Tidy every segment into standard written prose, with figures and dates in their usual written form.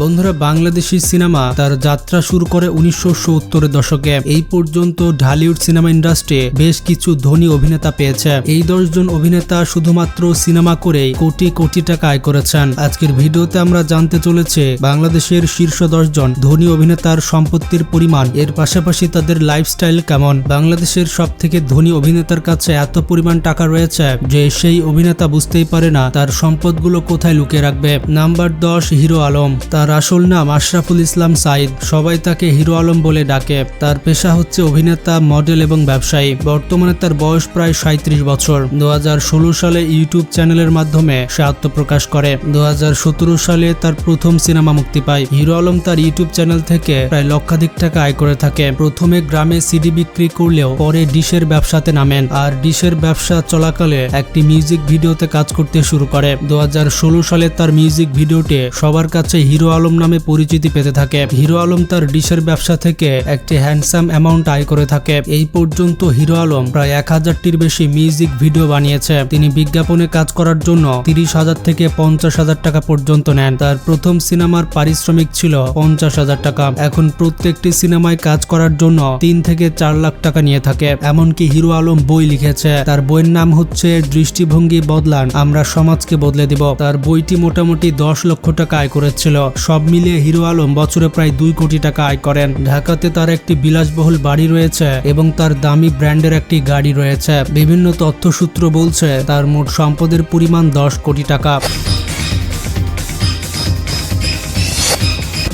বন্ধুরা, বাংলাদেশি সিনেমা তার যাত্রা শুরু করে 1970-এর দশকে। এই পর্যন্ত ঢালিউড সিনেমা ইন্ডাস্ট্রি বেশ কিছু ধনী অভিনেতা পেয়েছে। এই 10 জন অভিনেতা শুধুমাত্র সিনেমা করেই কোটি কোটি টাকা আয় করেছেন। আজকের ভিডিওতে আমরা জানতে চলেছি বাংলাদেশের শীর্ষ 10 জন ধনী অভিনেতার সম্পত্তির পরিমাণ, এর পাশাপাশি তাদের লাইফস্টাইল কেমন। বাংলাদেশের সব থেকে ধনী অভিনেতার কাছে এত পরিমাণ টাকা রয়েছে যে সেই অভিনেতা বুঝতেই পারে না তার সম্পদগুলো কোথায় লুকিয়ে রাখবে। Number 10, hero Alam. তার আসল নাম আশরাফুল ইসলাম সাইদ, সবাই তাকে হিরো আলম বলে ডাকে। তার পেশা হচ্ছে অভিনেতা, মডেল এবং ব্যবসায়ী। বর্তমানে তার বয়স প্রায় 37 বছর। 2016 সালে ইউটিউব চ্যানেলের মাধ্যমে সে আত্মপ্রকাশ করে। 2017 সালে তার প্রথম সিনেমা মুক্তি পায়। হিরো আলম তার ইউটিউব চ্যানেল থেকে প্রায় লক্ষাধিক টাকা আয় করে থাকে। প্রথমে গ্রামে সিডি বিক্রি করলেও পরে ডিশের ব্যবসাতে নামেন, আর ডিশের ব্যবসা চলাকালে একটি মিউজিক ভিডিওতে কাজ করতে শুরু করে। 2016 সালে তার মিউজিক ভিডিওটি সবার কাছে হিরো আলম নামে পরিচিতি পেতে থাকে। হিরো আলম তার ডিশের ব্যবসা থেকে একটি হ্যান্ডসাম অ্যামাউন্ট আয় করে থাকে। এই পর্যন্ত হিরো আলম প্রায় 1000-টির বেশি মিউজিক ভিডিও বানিয়েছে। তিনি বিজ্ঞাপনে কাজ করার জন্য 30,000 থেকে 50,000 টাকা পর্যন্ত নেন। তার প্রথম সিনেমার পারিশ্রমিক ছিল 50,000 টাকা। এখন প্রত্যেকটি সিনেমায় কাজ করার জন্য 3 থেকে 4 লাখ টাকা নিয়ে থাকে। এমনকি হিরো আলম বই লিখেছে। তার বইয়ের নাম হচ্ছে দৃষ্টিভঙ্গি বদলান, আমরা সমাজকে বদলে দিব। তার বইটি মোটামুটি 10 লক্ষ টাকা আয় করেছিল। সব মিলিয়ে হিরো আলম বছরে প্রায় 2 কোটি টাকা আয় করেন। ঢাকাতে তার একটি বিলাসবহুল বাড়ি রয়েছে এবং তার দামি ব্র্যান্ডের একটি গাড়ি রয়েছে। বিভিন্ন তথ্যসূত্র বলছে তার মোট সম্পদের পরিমাণ 10 কোটি টাকা।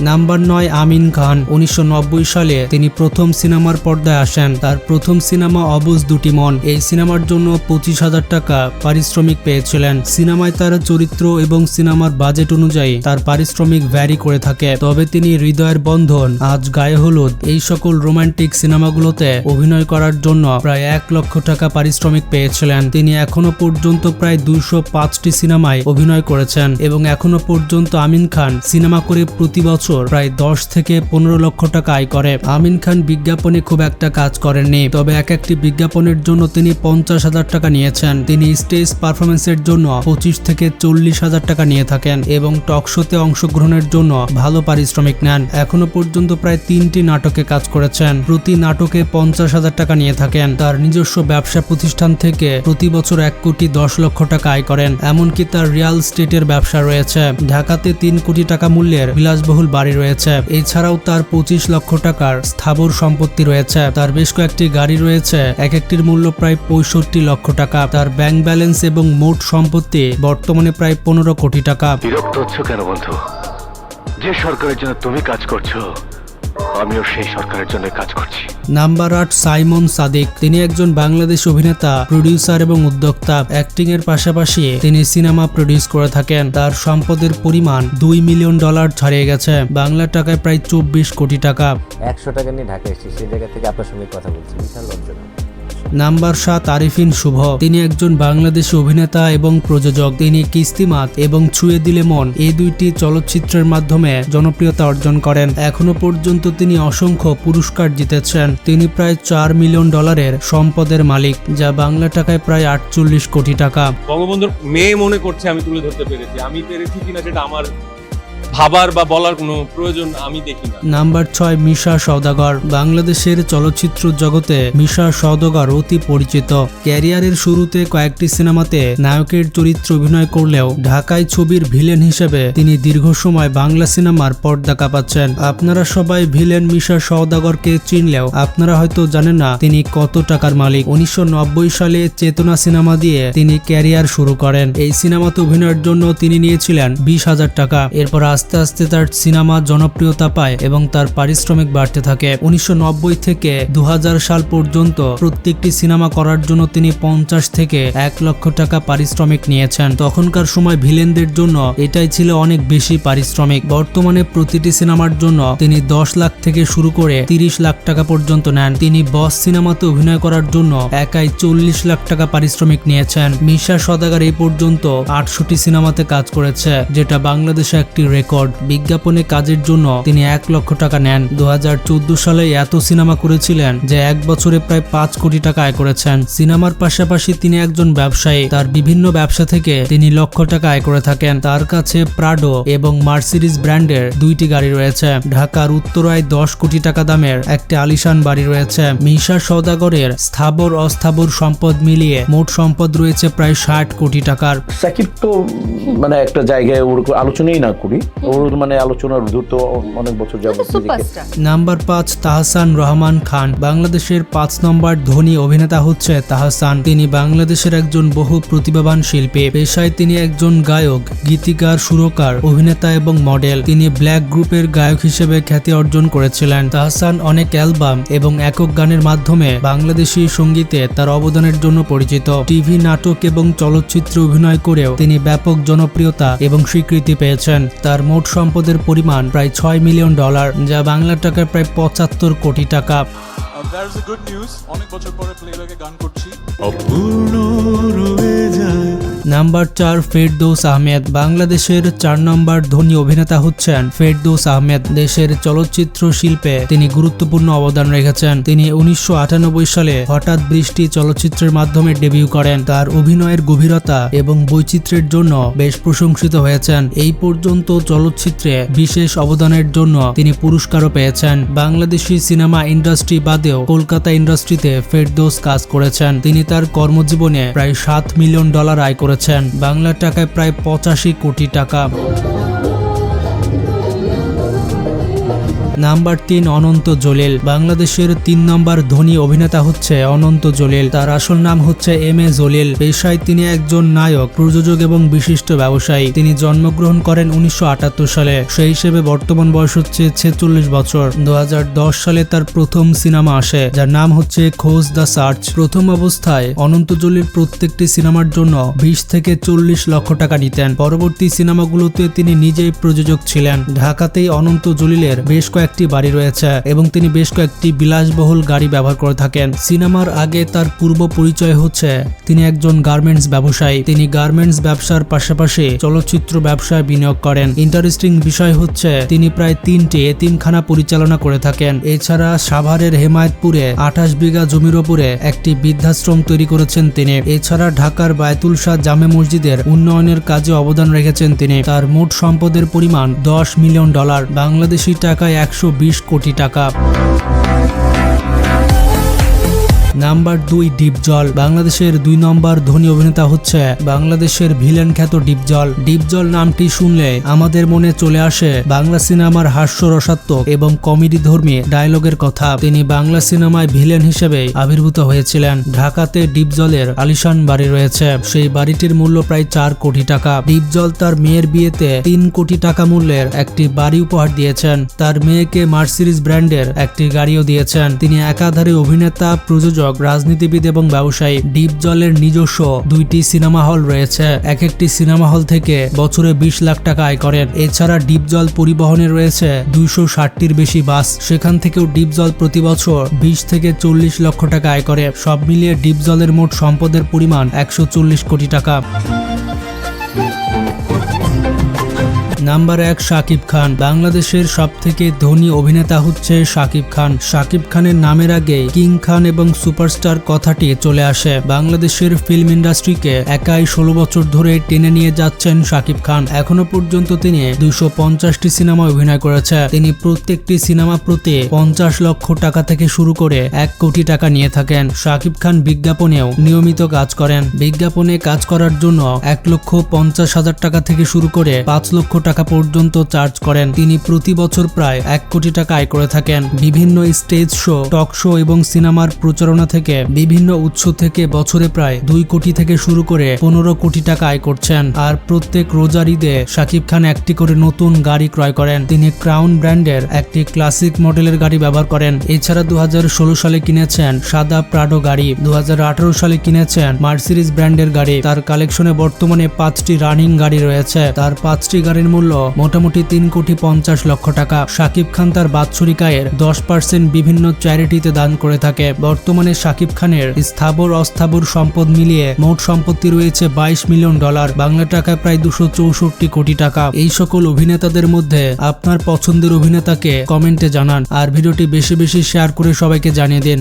নাম্বার 9, আমিন খান। 1990 সালে তিনি প্রথম সিনেমার পর্দায় আসেন। তার প্রথম সিনেমা অবুঝ দুটি মন। এই সিনেমার জন্য 25,000 টাকা পারিশ্রমিক পেয়েছিলেন। সিনেমায় তার চরিত্র এবং সিনেমার বাজেট অনুযায়ী তার পারিশ্রমিক ভ্যারি করে থাকে। তবে তিনি হৃদয়ের বন্ধন, আজ গায়ে হলুদ এই সকল রোমান্টিক সিনেমাগুলোতে অভিনয় করার জন্য প্রায় 1 লক্ষ টাকা পারিশ্রমিক পেয়েছিলেন। তিনি এখনো পর্যন্ত প্রায় 205টি সিনেমায় অভিনয় করেছেন এবং এখনো পর্যন্ত আমিন খান সিনেমা করে প্রতি বছর প্রায় 10 থেকে 15 লক্ষ টাকা আয় করে। আমিন খান বিজ্ঞাপনে খুব একটা কাজ করেননি, তবে একটি বিজ্ঞাপনের জন্য তিনি 50,000 টাকা নিয়েছেন। তিনি স্টেজ পারফরমেন্সের জন্য 25 থেকে 40,000 টাকা নিয়ে থাকেন এবং টক শোতে অংশগ্রহণের জন্য ভালো পারিশ্রমিক নেন। এখনো পর্যন্ত প্রায় 3টি নাটকে কাজ করেছেন। প্রতি নাটকে 50,000 টাকা নিয়ে থাকেন। তার নিজস্ব ব্যবসা প্রতিষ্ঠান থেকে প্রতি বছর 1,10,00,000 টাকা আয় করেন। এমনকি তার রিয়েল এস্টেটের ব্যবসা রয়েছে। ঢাকাতে 3 কোটি টাকা মূল্যের বিলাসবহুল বাড়ি রয়েছে। এছাড়াও তার 25 লক্ষ টাকার স্থাবর সম্পত্তি রয়েছে। তার বেশ কয়েকটি গাড়ি রয়েছে, এক একটির মূল্য প্রায় 65 লক্ষ টাকা। তার ব্যাংক ব্যালেন্স এবং মোট সম্পত্তি বর্তমানে প্রায় 15 কোটি টাকা। বিরক্ত হচ্ছ কেন বন্ধু? যে সরকারের জন্য তুমি কাজ করছো, আমিও সেই সরকারের জন্য কাজ করছি। নাম্বার 8, সাইমন সাদিক। তিনি একজন বাংলাদেশ অভিনেতা, প্রডিউসার এবং উদ্যোক্তা। অ্যাক্টিং এর পাশাপাশি তিনি সিনেমা প্রডিউস করে থাকেন। তার সম্পদের পরিমাণ $2 মিলিয়ন ছাড়িয়ে গেছে, বাংলা টাকায় প্রায় 24 কোটি টাকা। 100 টাকা নিয়ে ঢাকা এসেছি, সেই জায়গা থেকে আপনার সঙ্গে কথা বলছি, বিশাল লজ্জা। নাম্বার 7, আরিফিন শুভ। তিনি একজন বাংলাদেশি অভিনেতা এবং প্রযোজক। তিনি কিস্তিমাত এবং ছুঁয়ে দিলে মন এই 2টি চলচ্চিত্রের মাধ্যমে জনপ্রিয়তা অর্জন করেন। এখনো পর্যন্ত তিনি অসংখ্য পুরস্কার জিতেছেন। তিনি প্রায় $4 মিলিয়ন সম্পদের মালিক, যা বাংলা টাকায় প্রায় 48 কোটি টাকা। বঙ্গবন্ধুর মেয়ে মনে করছে আমি তুলে ধরতে পেরেছি, আমি পেরেছি কিনা সেটা আমার ভাবার বা বলার কোনো প্রয়োজন আমি দেখি না। নাম্বার 6, মিশা সওদাগর। বাংলাদেশের চলচ্চিত্র জগতে মিশা সওদাগর অতি পরিচিত। ক্যারিয়ারের শুরুতে কয়েকটি সিনেমাতে নায়কের চরিত্রে অভিনয় করলেও ঢাকায় ছবির ভিলেন হিসেবে তিনি দীর্ঘ সময় বাংলা সিনেমার পর্দা কাঁপাচ্ছেন। আপনারা সবাই ভিলেন মিশা সওদাগরকে চিনলেও আপনারা হয়তো জানেন না তিনি কত টাকার মালিক। 1990 সালে চেতনা সিনেমা দিয়ে তিনি ক্যারিয়ার শুরু করেন। এই সিনেমাতে অভিনয়ের জন্য তিনি নিয়েছিলেন 20,000 টাকা। এরপর আস্তে আস্তে তার সিনেমা জনপ্রিয়তা পায় এবং তার পারিশ্রমিক বাড়তে থাকে। 1990 থেকে 2000 সাল পর্যন্ত প্রত্যেকটি সিনেমা করার জন্য তিনি 50 থেকে 1 লক্ষ টাকা পারিশ্রমিক নিয়েছেন। তখনকার সময় ভিলেনদের জন্য এটাই ছিল অনেক বেশি পারিশ্রমিক। বর্তমানে প্রতিটি সিনেমার জন্য তিনি 10 লাখ থেকে শুরু করে 30 লাখ টাকা পর্যন্ত নেন। তিনি বস সিনেমাতে অভিনয় করার জন্য একাই 40 লাখ টাকা পারিশ্রমিক নিয়েছেন। মিশা সওদাগর এই পর্যন্ত 800টি সিনেমাতে কাজ করেছে, যেটা বাংলাদেশে একটি রেকর্ড। রেকর্ড। বিজ্ঞাপনে কাজের জন্য তিনি 1 লক্ষ টাকা নেন। 2014 সালে এত সিনেমা করেছিলেন যে 1 বছরে প্রায় 5 কোটি টাকা আয় করেছেন। সিনেমার পাশাপাশি তিনি একজন ব্যবসায়ী। তার বিভিন্ন ব্যবসা থেকে তিনি লক্ষ টাকা আয় করে থাকেন। তার কাছে প্রাডো এবং মার্সিডিজ ব্র্যান্ডের 2টি গাড়ি রয়েছে। ঢাকার উত্তরায় 10 কোটি টাকা দামের একটি আলিশান বাড়ি রয়েছে। মিশা সওদাগরের স্থাবর অস্থাবর সম্পদ মিলিয়ে মোট সম্পদ রয়েছে প্রায় 60 কোটি টাকার। সাকিব তো মানে একটা জায়গায় ওর আলোচনাই না করি, ওর মানে আলোচনার ঊর্ধ্বে তো অনেক বছর যাবত সুপারস্টার। নাম্বার 5 তাহসান রহমান খান। বাংলাদেশের 5 নম্বর ধনী অভিনেতা হচ্ছে তাহসান। তিনি বাংলাদেশের একজন বহু প্রতিভাবান শিল্পী। পেশায় তিনি একজন গায়ক, গীতিকার, সুরকার, অভিনেতা এবং মডেল। তিনি ব্ল্যাক গ্রুপের গায়ক হিসেবে খ্যাতি অর্জন করেছিলেন। তাহসান অনেক অ্যালবাম এবং একক গানের মাধ্যমে বাংলাদেশী সঙ্গীতে তার অবদানের জন্য পরিচিত। টিভি, নাটক এবং চলচ্চিত্রে অভিনয় করেও তিনি ব্যাপক জনপ্রিয়তা এবং স্বীকৃতি পেয়েছেন। তার মোট সম্পদের পরিমাণ প্রায় $6 মিলিয়ন, যা বাংলা টাকায় প্রায় 75 কোটি টাকা। There's a good news. অনেক বছর পরে প্লেব্যাকে গান করছি। নাম্বার 4 ফেরদৌস আহমেদ। বাংলাদেশের 4 নম্বর ধনী অভিনেতা হচ্ছেন ফেরদৌস আহমেদ। দেশের চলচ্চিত্র শিল্পে তিনি গুরুত্বপূর্ণ অবদান রেখেছেন। তিনি 1998 সালে হঠাৎ বৃষ্টি চলচ্চিত্রের মাধ্যমে ডেবিউ করেন। তার অভিনয়ের গভীরতা এবং বৈচিত্র্যের জন্য বেশ প্রশংসিত হয়েছেন। এই পর্যন্ত চলচ্চিত্রে বিশেষ অবদানের জন্য তিনি পুরস্কারও পেয়েছেন। বাংলাদেশি সিনেমা ইন্ডাস্ট্রি বাদেও কলকাতা ইন্ডাস্ট্রিতে ফেরদৌস কাজ করেছেন। তিনি তার কর্মজীবনে প্রায় $7 মিলিয়ন আয় করেছেন, বাংলা টাকায় প্রায় 85 কোটি টাকা। নাম্বার 3 অনন্ত জলিল। বাংলাদেশের 3 নম্বর ধনী অভিনেতা হচ্ছে অনন্ত জলিল। তার আসল নাম হচ্ছে এম এ জলিল। পেশায় তিনি একজন নায়ক, প্রযোজক এবং বিশিষ্ট ব্যবসায়ী। তিনি জন্মগ্রহণ করেন 1978 সালে। সেই হিসেবে বর্তমান বয়স হচ্ছে 46 বছর। 2010 সালে তার প্রথম সিনেমা আসে, যার নাম হচ্ছে খোঁজ দ্য সার্চ। প্রথম অবস্থায় অনন্ত জলিল প্রত্যেকটি সিনেমার জন্য 20 থেকে 40 লক্ষ টাকা নিতেন। পরবর্তী সিনেমাগুলোতে তিনি নিজেই প্রযোজক ছিলেন। ঢাকাতেই অনন্ত জলিলের বেশ কয়েকটি বাড়ি রয়েছে এবং তিনি বেশ কয়েকটি বিলাসবহুল গাড়ি ব্যবহার করে থাকেন। সিনেমার আগে তার পূর্ব পরিচয় হচ্ছে তিনি একজন গার্মেন্টস ব্যবসায়ী। তিনি গার্মেন্টস ব্যবসার পাশাপাশি চলচ্চিত্র ব্যবসায় বিনিয়োগ করেন। ইন্টারেস্টিং বিষয় হচ্ছে তিনি প্রায় 3টি এতিমখানা পরিচালনা করে থাকেন। এছাড়া সাভারের হেমায়েতপুরে 28 বিঘা জমির ওপরে একটি বৃদ্ধাশ্রম তৈরি করেছেন তিনি। এছাড়া ঢাকার বায়তুল শাহ জামে মসজিদের উন্নয়নের কাজে অবদান রেখেছেন তিনি। তার মোট সম্পদের পরিমাণ $10 মিলিয়ন, বাংলাদেশি টাকায় 120 কোটি টাকা। নাম্বার 2 ডিপজল। বাংলাদেশের 2 নম্বর ধনী অভিনেতা হচ্ছে বাংলাদেশের ভিলেন খ্যাত ডিপজল। ডিপজল নামটি শুনলে আমাদের মনে চলে আসে বাংলা সিনেমার হাস্যরসাত্মক এবং কমেডি ধর্মী ডায়লগের কথা। তিনি বাংলা সিনেমায় ভিলেন হিসেবে আবির্ভূত হয়েছিলেন। ঢাকাতে ডিপজলের আলিশান বাড়ি রয়েছে। সেই বাড়িটির মূল্য প্রায় 4 কোটি টাকা। ডিপজল তার মেয়ের বিয়েতে 3 কোটি টাকা মূল্যের একটি বাড়ি উপহার দিয়েছেন। তার মেয়েকে মার্সিডিজ ব্র্যান্ডের একটি গাড়িও দিয়েছেন। তিনি একাধারে অভিনেতা, প্রযোজক, রাজনীতিবিদ এবং ব্যবসায়ী। ডিপজলের নিজস্ব 2টি সিনেমা হল রয়েছে। এক একটি সিনেমা হল থেকে বছরে 20 লাখ টাকা আয় করেন। এছাড়া ডিপজল পরিবহনে রয়েছে 260টির বেশি বাস। সেখান থেকেও ডিপজল প্রতি বছর 20 থেকে 40 লক্ষ টাকা আয় করে। সব মিলিয়ে ডিপজলের মোট সম্পদের পরিমাণ 140 কোটি টাকা। নাম্বার 1 শাকিব খান। বাংলাদেশের সবথেকে ধনী অভিনেতা হচ্ছে শাকিব খান। শাকিব খানের নামের আগে কিং খান এবং সুপারস্টার কথাটি চলে আসে। বাংলাদেশের ফিল্ম ইন্ডাস্ট্রিকে একাই 16 বছর ধরে টেনে নিয়ে যাচ্ছেন শাকিব খান। এখনো পর্যন্ত তিনি 250টি সিনেমায় অভিনয় করেছে। তিনি প্রত্যেকটি সিনেমা প্রতি 50 লক্ষ টাকা থেকে শুরু করে 1 কোটি টাকা নিয়ে থাকেন। শাকিব খান বিজ্ঞাপনেও নিয়মিত কাজ করেন। বিজ্ঞাপনে কাজ করার জন্য 1,50,000 টাকা থেকে শুরু করে 5 লক্ষ টাকা পর্যন্ত চার্জ করেন। তিনি প্রতি বছর প্রায় 1 কোটি টাকা আয় করে থাকেন। বিভিন্ন স্টেজ শো, টক শো এবং সিনেমার প্রচারণা থেকে বিভিন্ন উৎস থেকে বছরে প্রায় 2 কোটি থেকে শুরু করে 15 কোটি টাকা আয় করছেন। আর প্রত্যেক রোজার ঈদে শাকিব খান একটি করে নতুন গাড়ি ক্রয় করেন। তিনি ক্রাউন ব্র্যান্ডের একটি ক্লাসিক মডেলের গাড়ি ব্যবহার করেন। এছাড়া 2016 সালে কিনেছেন সাদা প্রাডো গাড়ি। 2018 সালে কিনেছেন মার্সিডিজ ব্র্যান্ডের গাড়ি। তার কালেকশনে বর্তমানে 5টি রানিং গাড়ি রয়েছে। তার 5টি গাড়ির মূল্য হলো মোটামুটি 3,50,00,000 টাকা। শাকিব খান তার বাৎসরিক আয়ের 10% বিভিন্ন চ্যারিটিতে দান করে থাকে। বর্তমানে শাকিব খানের স্থাবর অস্থাবর সম্পদ মিলিয়ে মোট সম্পত্তি রয়েছে $22 মিলিয়ন, বাংলা টাকায় প্রায় 264 কোটি টাকা। এই সকল অভিনেতাদের মধ্যে আপনার পছন্দের অভিনেতাকে কমেন্টে জানান আর ভিডিওটি বেশি বেশি শেয়ার করে সবাইকে জানিয়ে দিন।